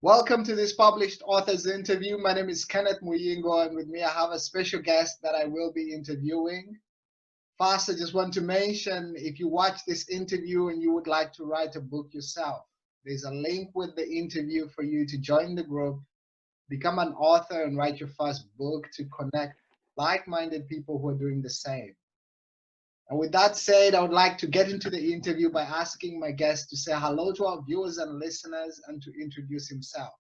Welcome to this published author's interview. My name is Kenneth Muyingo, and with me I have a special guest that I will be interviewing. First, I just want to mention, if you watch this interview and you would like to write a book yourself, there's a link with the interview for you to join the group, become an author, and write your first book to connect like-minded people who are doing the same. And with that said, I would like to get into the interview by asking my guest to say hello to our viewers and listeners and to introduce himself.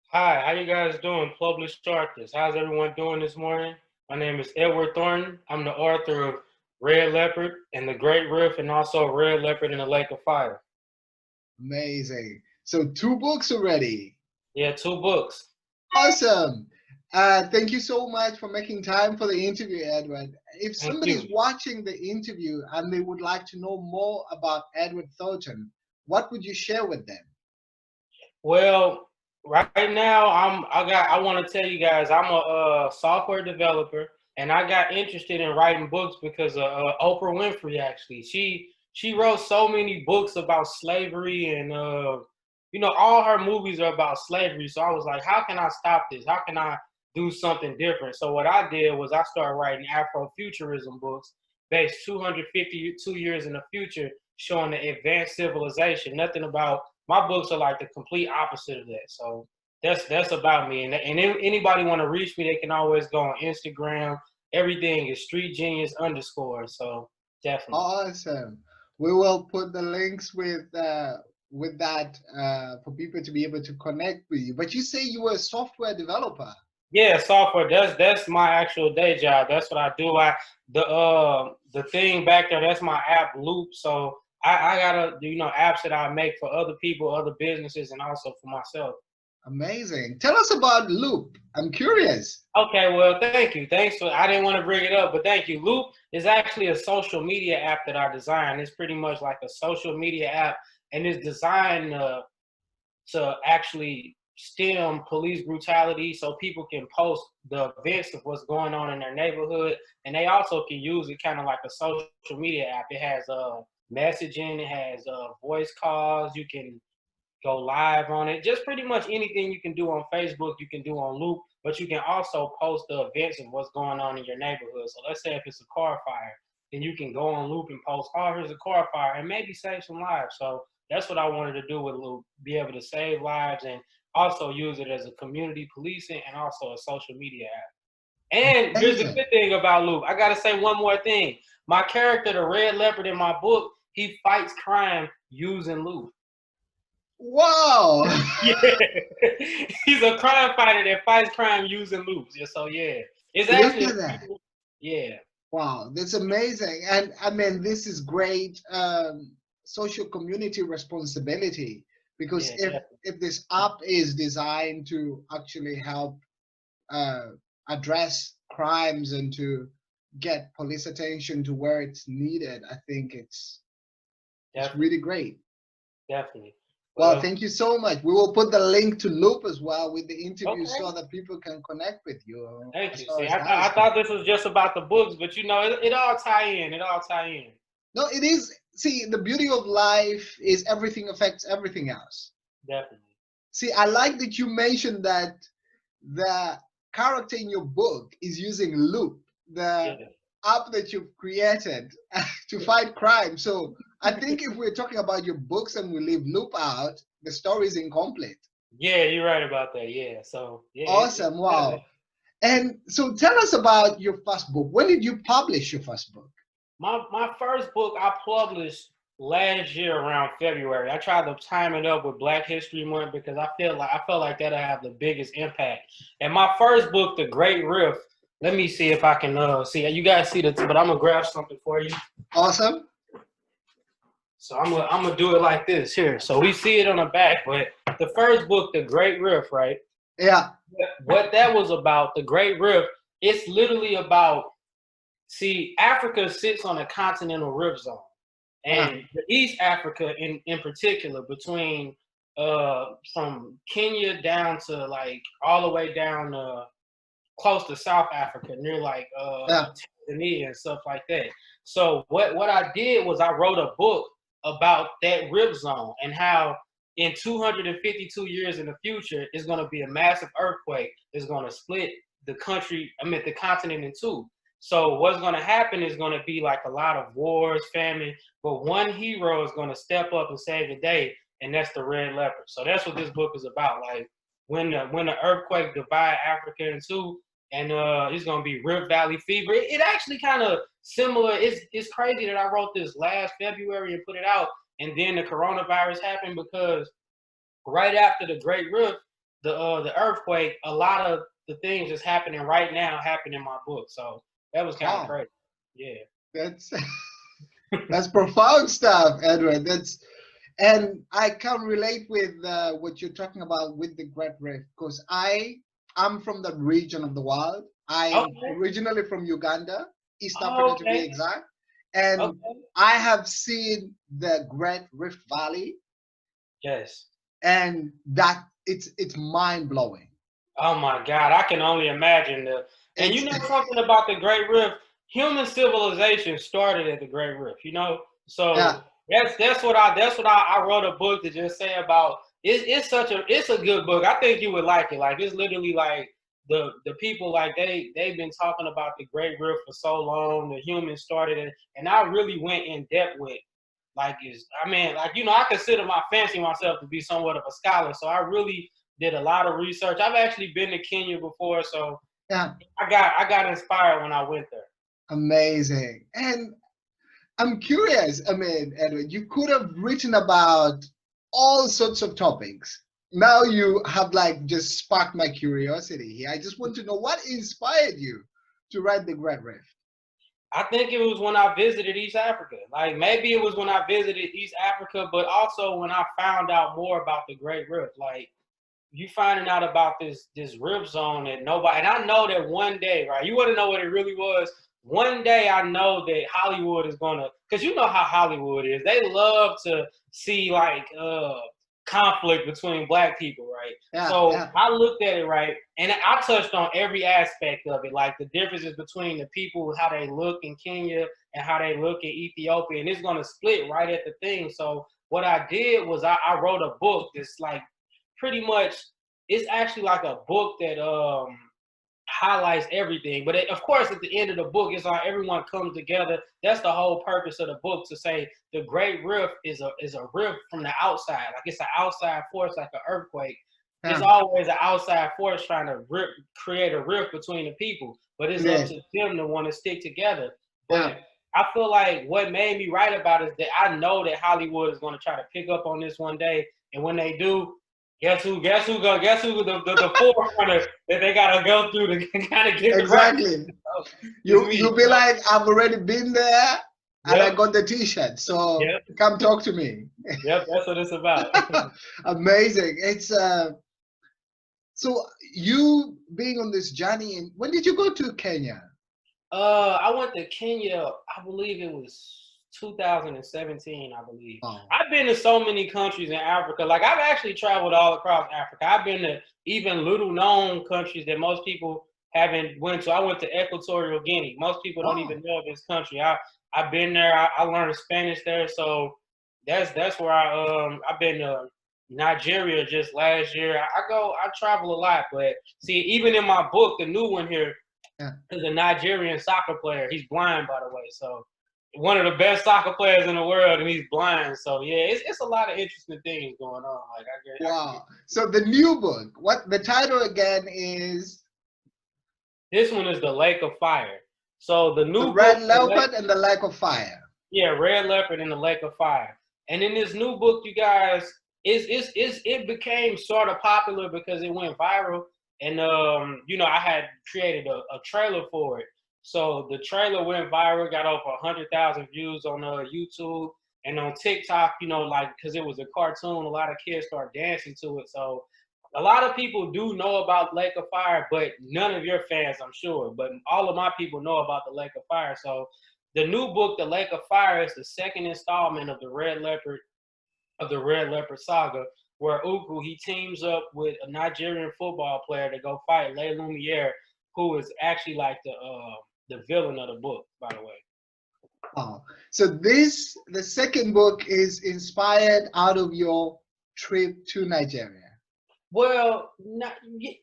Hi, how you guys doing? Published artist. How's everyone doing this morning? My name is Edward Thornton. I'm the author of Red Leopard and the Great Rift, and also Red Leopard in the Lake of Fire. Amazing. So 2 books already. Yeah, 2 books. Awesome. Thank you so much for making time for the interview, Edward. If Thank somebody's you. watching the interview and they would like to know more about Edward Thornton, what would you share with them? Well, right now I want to tell you guys I'm a software developer, and I got interested in writing books because of Oprah Winfrey. Actually, she wrote so many books about slavery, and all her movies are about slavery. So I was like, how can I stop this? How can I do something different? So what I did was I started writing Afrofuturism books based 252 years in the future, showing the advanced civilization. Nothing about my books are like the complete opposite of that. So that's about me. And anybody want to reach me, they can always go on Instagram. Everything is Street Genius _. So definitely. Awesome. We will put the links with that for people to be able to connect with you. But you say you were a software developer. Yeah, software. That's my actual day job. That's what I do. The thing back there, that's my app Loop. So I gotta do apps that I make for other people, other businesses, and also for myself. Amazing. Tell us about Loop. I'm curious. Okay, well, thank you. Thanks for. I didn't want to bring it up, but thank you. Loop is actually a social media app that I designed. It's pretty much like a social media app, and it's designed to actually stem police brutality, so people can post the events of what's going on in their neighborhood, and they also can use it kind of like a social media app. It has messaging, it has voice calls, you can go live on it. Just pretty much anything you can do on Facebook, you can do on Loop, but you can also post the events of what's going on in your neighborhood. So let's say if it's a car fire, then you can go on Loop and post, oh, here's a car fire, and maybe save some lives. So that's what I wanted to do with Loop, be able to save lives and also use it as a community policing and also a social media app. And here's the Amazing. good thing about Loop. I gotta say one more thing. My character, the Red Leopard in my book, he fights crime using Loop. Wow. Yeah, he's a crime fighter that fights crime using loops. Yeah, so yeah, it's Look actually at that. yeah. Wow, that's amazing. And I mean, this is great social community responsibility, because Yeah, if this app is designed to actually help uh, address crimes and to get police attention to where it's needed, I think it's definitely, really great. definitely. Well, Well, thank you so much. We will put the link to Loop as well with the interview okay. so that people can connect with you Thank as you. far See, as that is I thought concerned. this was just about the books, but it all tie in. It all tie in. No, it is. See, the beauty of life is everything affects everything else. Definitely. See, I like that you mentioned that the character in your book is using Loop, the Yeah. app that you've created to fight crime. So I think if we're talking about your books and we leave Loop out, the story is incomplete. Yeah, you're right about that. Yeah. So yeah, Awesome. it Wow. And so tell us about your first book. When did you publish your first book? my first book I published last year around February. I tried to time it up with Black History Month because I felt like that'll have the biggest impact. And my first book, The Great Rift. Let me see if I can see. You guys see but I'm gonna grab something for you. Awesome. So I'm gonna do it like this here. So we see it on the back, but the first book, The Great Rift, right? Yeah. What that was about, The Great Rift, it's literally about. See, Africa sits on a continental rift zone, Uh, and the East Africa, in particular, between from Kenya down to like all the way down close to South Africa, near like yeah. Tanzania and stuff like that. So what I did was I wrote a book about that rift zone and how in 252 years in the future, it's going to be a massive earthquake. It's going to split the the continent in two. So what's going to happen is going to be like a lot of wars, famine, but one hero is going to step up and save the day, and that's the Red Leopard. So that's what this book is about. Like when the earthquake divide Africa in two, and it's going to be Rift Valley fever. It actually kind of similar. It's crazy that I wrote this last February and put it out, and then the coronavirus happened, because right after the Great Rift, the earthquake, a lot of the things that's happening right now happened in my book. So that was kind of crazy. Yeah. That's that's profound stuff, Edward. And I can relate with what you're talking about with the Great Rift, because I'm from the region of the world. I'm originally from Uganda, East Africa to be exact. And I have seen the Great Rift Valley. Yes. And it's mind blowing. Oh my God, I can only imagine and you know something about the Great Rift? Human civilization started at the Great Rift, you know? So that's what I wrote a book to just say about. It's a good book. I think you would like it. Like it's literally like the people, like they've been talking about the Great Rift for so long. The humans started it, and I really went in depth with like I consider fancy myself to be somewhat of a scholar. So I really did a lot of research. I've actually been to Kenya before, so yeah, I got inspired when I went there. Amazing. And I'm curious, I mean, Edward, you could have written about all sorts of topics. Now you have like just sparked my curiosity here. I just want to know what inspired you to write The Great Rift. I think it was when I visited East Africa. Like maybe it was when I visited East Africa, but also when I found out more about the Great Rift. Like you finding out about this rift zone that nobody, and I know that one day, right? You want to know what it really was? One day I know that Hollywood is gonna, because you know how Hollywood is. They love to see like conflict between Black people, right? I looked at it, right, and I touched on every aspect of it, like the differences between the people, how they look in Kenya and how they look in Ethiopia, and it's gonna split right at the thing. So what I did was I wrote a book that's like pretty much, it's actually like a book that highlights everything. But of course, at the end of the book, it's like everyone comes together. That's the whole purpose of the book, to say the Great Rift is a rift from the outside. Like it's an outside force, like an earthquake. There's always an outside force trying to create a rift between the people. But it's up to them to want to stick together. But I feel like what made me write about it is that I know that Hollywood is going to try to pick up on this one day. And when they do, guess who the forerunner that they gotta go through to kind of get exactly. It right. You'll be like, I've already been there and I got the T-shirt, so come talk to me. Yep, that's what it's about. Amazing. It's so you being on this journey, and when did you go to Kenya? I went to Kenya, I believe it was 2017, I believe. I've been to so many countries in Africa. Like I've actually traveled all across Africa. I've been to even little known countries that most people haven't went to. I went to Equatorial Guinea. Most people don't even know of this country. I've been there. I learned Spanish there. So that's where I've been to Nigeria just last year. I travel a lot, but see, even in my book, the new one here, is a Nigerian soccer player. He's blind, by the way. So one of the best soccer players in the world, and he's blind. So yeah, it's a lot of interesting things going on. Like wow. So the new book, what the title again is? This one is The Lake of Fire. So the new Red Leopard and the Lake of Fire. Yeah, Red Leopard and the Lake of Fire. And in this new book, you guys, it became sort of popular because it went viral. And I had created a trailer for it. So the trailer went viral, got over 100,000 views on YouTube and on TikTok, because it was a cartoon, a lot of kids started dancing to it. So a lot of people do know about Lake of Fire, but none of your fans, I'm sure. But all of my people know about the Lake of Fire. So the new book, The Lake of Fire, is the second installment of the Red Leopard saga, where Uku, he teams up with a Nigerian football player to go fight Le Lumiere, who is actually like the villain of the book, by the way. Oh, so the second book is inspired out of your trip to Nigeria? Well, not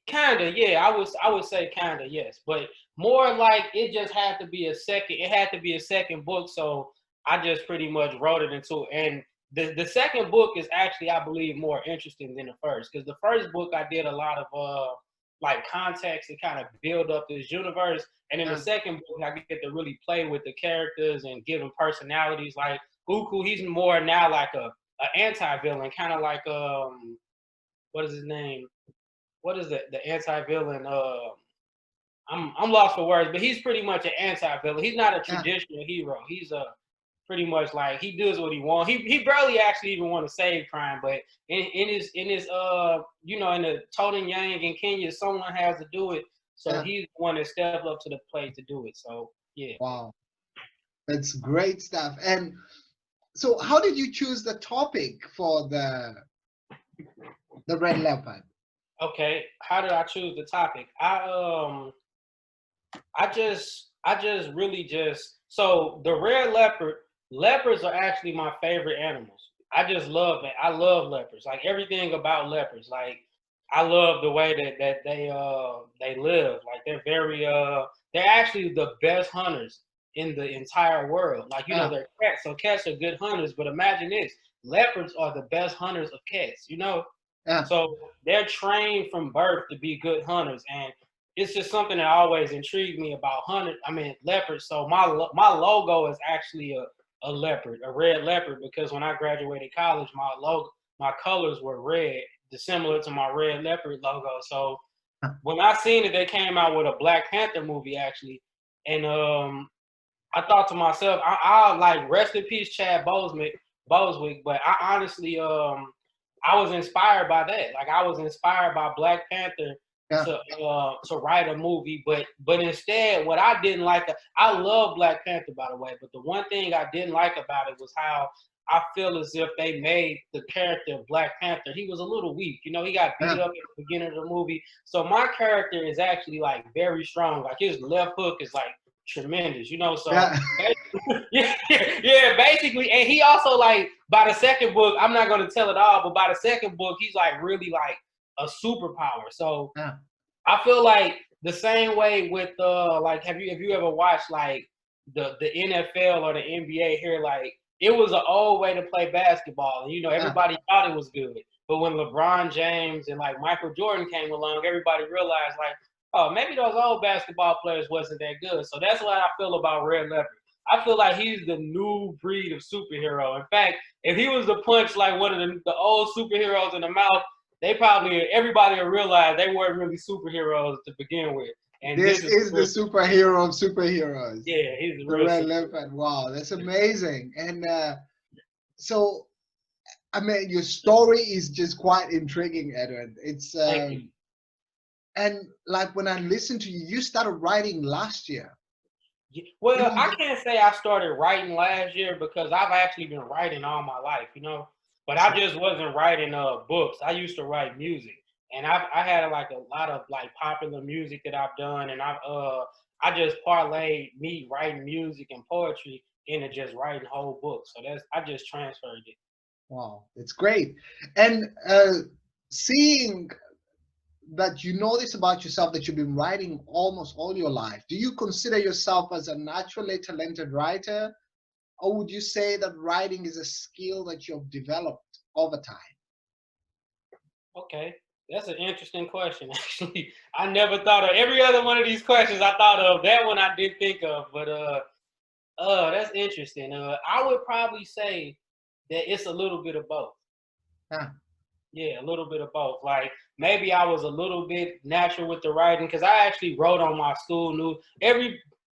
kind of, yeah. I would say kind of, yes, but more like it just had to be a second. It had to be a second book, so I just pretty much wrote it into. And the second book is actually, I believe, more interesting than the first, because the first book I did a lot of like context and kind of build up this universe, and in the second book I get to really play with the characters and give them personalities. Like Uku, he's more now like a anti-villain, kind of like what is his name? What is the anti-villain? I'm lost for words, but he's pretty much an anti-villain. He's not a traditional hero. He's a pretty much like he does what he wants. He barely actually even want to save crime, but in his you know, in the Thornton Yang in Kenya, someone has to do it. So he's the one that stepped up to the plate to do it. So yeah. Wow, that's great stuff. And so, how did you choose the topic for the Red Leopard? Okay, how did I choose the topic? I just really just so the red leopards are actually my favorite animals. I just love it. I love leopards. Like everything about leopards. Like I love the way that they live. Like they're very they're actually the best hunters in the entire world. Like, you know, they're cats, so cats are good hunters, but imagine this. Leopards are the best hunters of cats, you know? So they're trained from birth to be good hunters, and it's just something that always intrigued me about leopards. So my logo is actually a leopard, a red leopard, because when I graduated college, my colors were red, similar to my red leopard logo. So when I seen it, they came out with a Black Panther movie actually, and I thought to myself, I like rest in peace Chad Boswick, but I honestly I was inspired by that. Like I was inspired by Black Panther to write a movie, but instead, what I didn't like, I love Black Panther by the way, but the one thing I didn't like about it was how I feel as if they made the character of Black Panther. He was a little weak, you know. He got beat up at the beginning of the movie. So my character is actually like very strong. Like his left hook is like tremendous, you know. So yeah, basically, and he also like by the second book, I'm not gonna tell it all, but by the second book, he's like really like a superpower. So I feel like the same way with like have you ever watched like the NFL or the NBA here? Like it was an old way to play basketball, and you know everybody thought it was good. But when LeBron James and like Michael Jordan came along, everybody realized like, oh, maybe those old basketball players wasn't that good. So that's what I feel about Red Leopard. I feel like he's the new breed of superhero. In fact, if he was to punch like one of the old superheroes in the mouth, everybody will realize they weren't really superheroes to begin with. And this is the superhero of superheroes. Yeah, he's the Red Leopard. Wow, that's amazing. And so, I mean, your story is just quite intriguing, Edward. It's and like when I listened to you, you started writing last year. Well, I can't say I started writing last year because I've actually been writing all my life, you know. But I just wasn't writing books. I used to write music, and I had like a lot of like popular music that I've done, and I just parlayed me writing music and poetry into just writing whole books. So I just transferred it. Wow, it's great. And seeing that you know this about yourself, that you've been writing almost all your life, do you consider yourself as a naturally talented writer? Or would you say that writing is a skill that you've developed over time? Okay, that's an interesting question, actually. I never thought of every other one of these questions I thought of. That one I didn't think of, but that's interesting. I would probably say that it's a little bit of both. Yeah, a little bit of both. Like maybe I was a little bit natural with the writing because I actually wrote on my school news.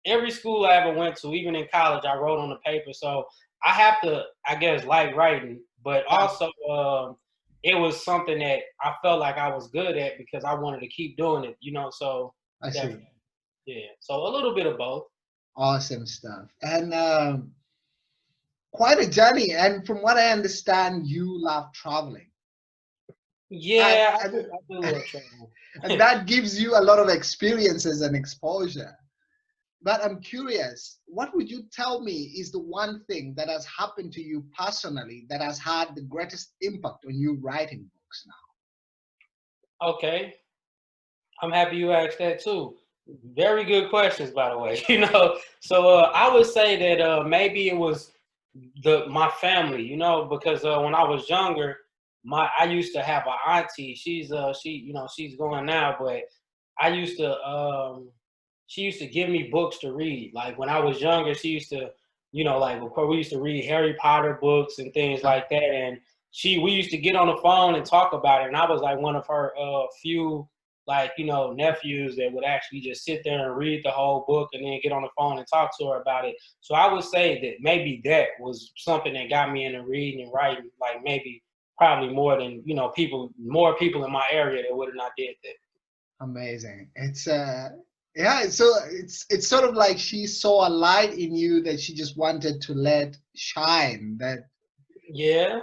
Every school I ever went to, even in college, I wrote on the paper. So I have to, I guess, like writing, but also it was something that I felt like I was good at because I wanted to keep doing it, you know. So I see. Yeah, so a little bit of both. Awesome stuff. And quite a journey. And from what I understand, you love traveling. Yeah, I do love traveling. And that gives you a lot of experiences and exposure. But I'm curious, what would you tell me is the one thing that has happened to you personally that has had the greatest impact on you writing books Okay, I'm happy you asked that too. Very good questions, by the way. You know, so I would say that maybe it was my family. You know, because when I was younger, I used to have an auntie. She's going now, but I used to she used to give me books to read. Like when I was younger, she used to, like of course we used to read Harry Potter books and things now? like that. And we used to get on the phone and talk about it. And I was like one of her few like, nephews that would actually just sit there and read the whole book and then get on the phone and talk to her about it. So I would say that maybe that was something that got me into reading and writing, like maybe probably more than, more people in my area that would have not did that. Amazing. It's yeah, so it's sort of like she saw a light in you that she just wanted to let shine. That Yeah.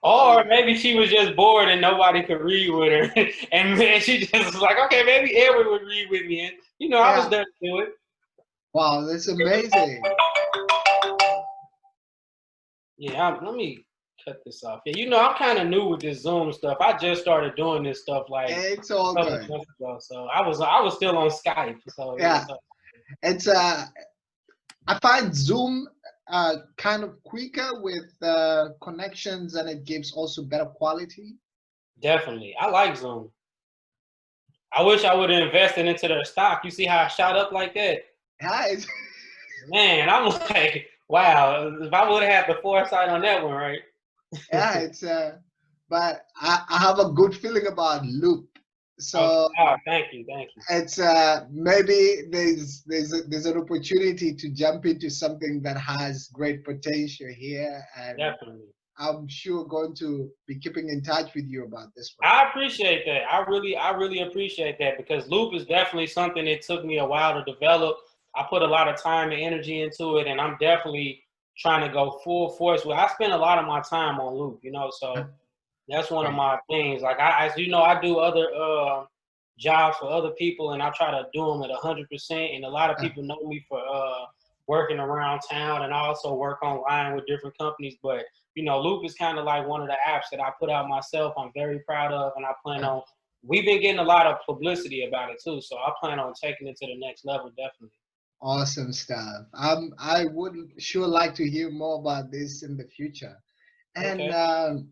Or maybe she was just bored and nobody could read with her. And then she just was like, okay, maybe Edward would read with me. And, I was yeah. there to do it. Wow, that's amazing. Yeah, let me cut this off. Yeah, I'm kind of new with this Zoom stuff. I just started doing this stuff like It's a all couple good. months ago. So I was still on Skype. So yeah. Yeah. It's I find Zoom kind of quicker with connections, and it gives also better quality. Definitely. I like Zoom. I wish I would have invested into their stock. You see how I shot up like that? Yeah, it's, Man, I'm like, wow, if I would have had the foresight on that one, right? yeah, it's but I have a good feeling about Loop. Okay. So Oh, thank you, thank you. it's maybe there's an opportunity to jump into something that has great potential here, and Definitely. I'm sure going to be keeping in touch with you about this one. I appreciate that. I really appreciate that because Loop is definitely something that took me a while to develop. I put a lot of time and energy into it, and I'm definitely trying to go full force with. I spend a lot of my time on Loop, so that's one of Right. my things. Like as you know, I do other jobs for other people, and I try to do them at 100%. And a lot of people know me for working around town, and I also work online with different companies. But Loop is kind of like one of the apps that I put out myself. I'm very proud of, and I plan on. We've been getting a lot of publicity about it too, so I plan on taking it to the next level, definitely. Awesome stuff. I would sure like to hear more about this in the future. And Okay.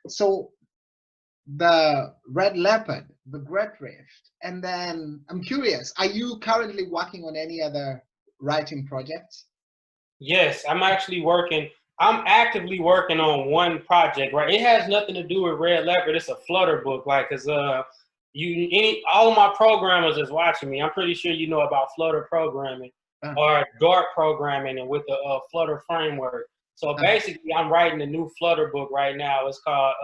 so the Red Leopard, the Great Rift, and then I'm curious, are you currently working on any other writing projects? Yes, I'm actively working on one project, right? It has nothing to do with Red Leopard. It's a Flutter book, like, cause all of my programmers is watching me. I'm pretty sure you know about Flutter programming Uh, or Dart programming and with the Flutter framework. So uh, basically, I'm writing a new Flutter book right now. It's called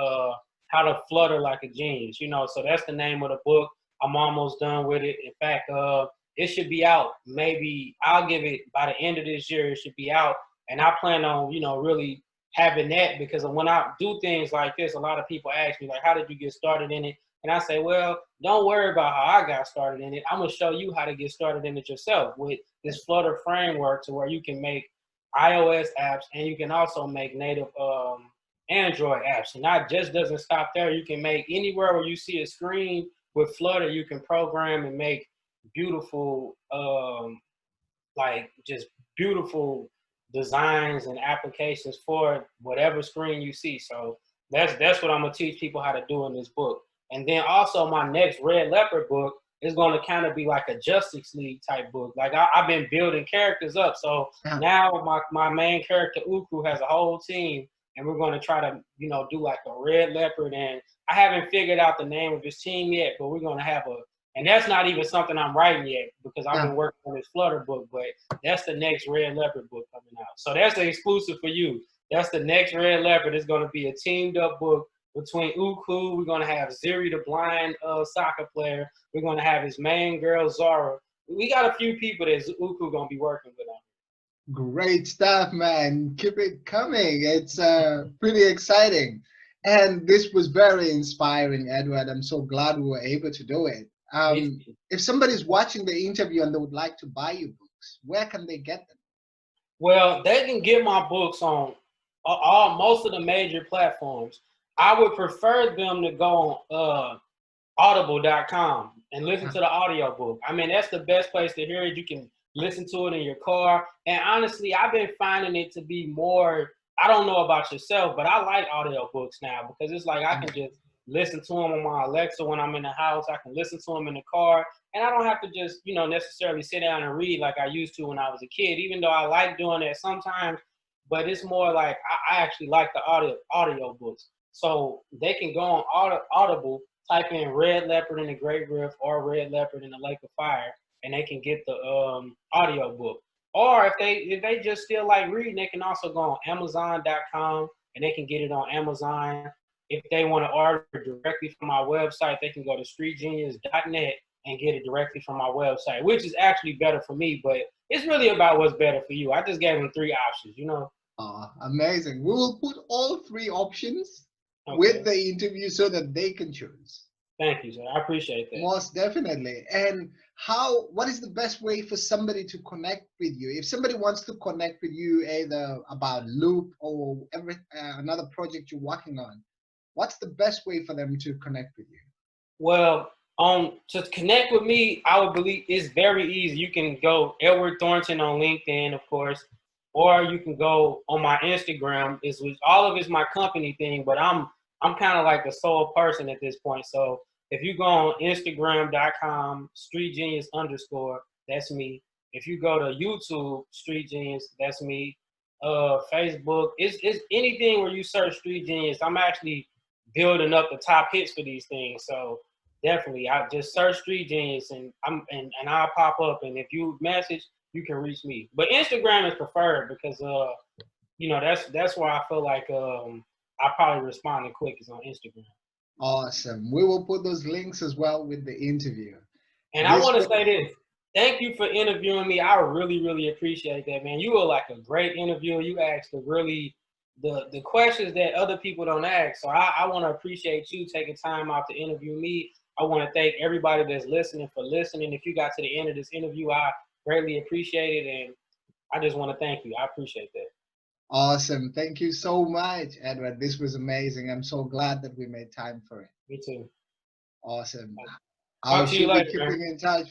How to Flutter Like a Genius. So that's the name of the book. I'm almost done with it. In fact, it should be out. Maybe I'll give it by the end of this year. It should be out, and I plan on really having that because when I do things like this, a lot of people ask me like, "How did you get started in it?" And I say, "Well, don't worry about how I got started in it. I'm gonna show you how to get started in it yourself with this Flutter framework, to where you can make iOS apps and you can also make native Android apps. And that just doesn't stop there. You can make anywhere where you see a screen with Flutter, you can program and make beautiful, like just beautiful designs and applications for whatever screen you see. So that's what I'm gonna teach people how to do in this book. And then also my next Red Leopard book is going to kind of be like a Justice League type book. Like I've been building characters up. So uh, now my main character Uku has a whole team, and we're going to try to do like a Red Leopard. And I haven't figured out the name of his team yet, but we're going to have and that's not even something I'm writing yet because I've been working on this Flutter book, but that's the next Red Leopard book coming out. So that's the exclusive for you. That's the next Red Leopard. It's going to be a teamed up book between Uku. We're going to have Ziri, the blind soccer player. We're going to have his main girl, Zara. We got a few people that Uku going to be working with on. Great stuff, man. Keep it coming. It's pretty exciting. And this was very inspiring, Edward. I'm so glad we were able to do it. Me too. If somebody's watching the interview and they would like to buy your book, books? Where can they get them? Well, they can get my books on most of the major platforms. I would prefer them to go on audible.com and listen to the audiobook. I mean, that's the best place to hear it. You can listen to it in your car. And honestly, I've been finding it to be more, I don't know about yourself, but I like audiobooks now because it's like I can just listen to them on my Alexa when I'm in the house. I can listen to them in the car. And I don't have to just, necessarily sit down and read like I used to when I was a kid, even though I like doing that sometimes. But it's more like I actually like the audio books. So they can go on Audible, type in Red Leopard in the Great Rift or Red Leopard in the Lake of Fire, and they can get the audio book. Or if they just still like reading, they can also go on Amazon.com and they can get it on Amazon. If they want to order directly from my website, they can go to streetgenius.net and get it directly from my website, which is actually better for me, but it's really about what's better for you. I just gave them 3 options. Amazing. We will put all 3 options with the interview so that they can choose. Thank you, sir. I appreciate that. Most definitely. And what is the best way for somebody to connect with you? If somebody wants to connect with you either about Loop or another project you're working on, what's the best way for them to connect with you? Well, to connect with me, I would believe it's very easy. You can go Edward Thornton on LinkedIn, of course, or you can go on my Instagram. All of it's my company thing, but I'm kind of like a sole person at this point. So if you go on Instagram.com, streetgenius_, that's me. If you go to YouTube, Street Genius, that's me. Facebook, it's anything where you search Street Genius. I'm actually building up the top hits for these things. So definitely, I just search Street Genius and I'll pop up. And if you message, you can reach me. But Instagram is preferred because that's where I feel like I probably respond the quickest on Instagram. Awesome. We will put those links as well with the interview. And I want to say this. Thank you for interviewing me. I really, really appreciate that, man. You were like a great interviewer. You asked the questions that other people don't ask. So I want to appreciate you taking time out to interview me. I want to thank everybody that's listening for listening. If you got to the end of this interview, I greatly appreciate it. And I just want to thank you. I appreciate that. Awesome. Thank you so much, Edward. This was amazing. I'm so glad that we made time for it. Me too. Awesome. Talk to you later, keeping in touch.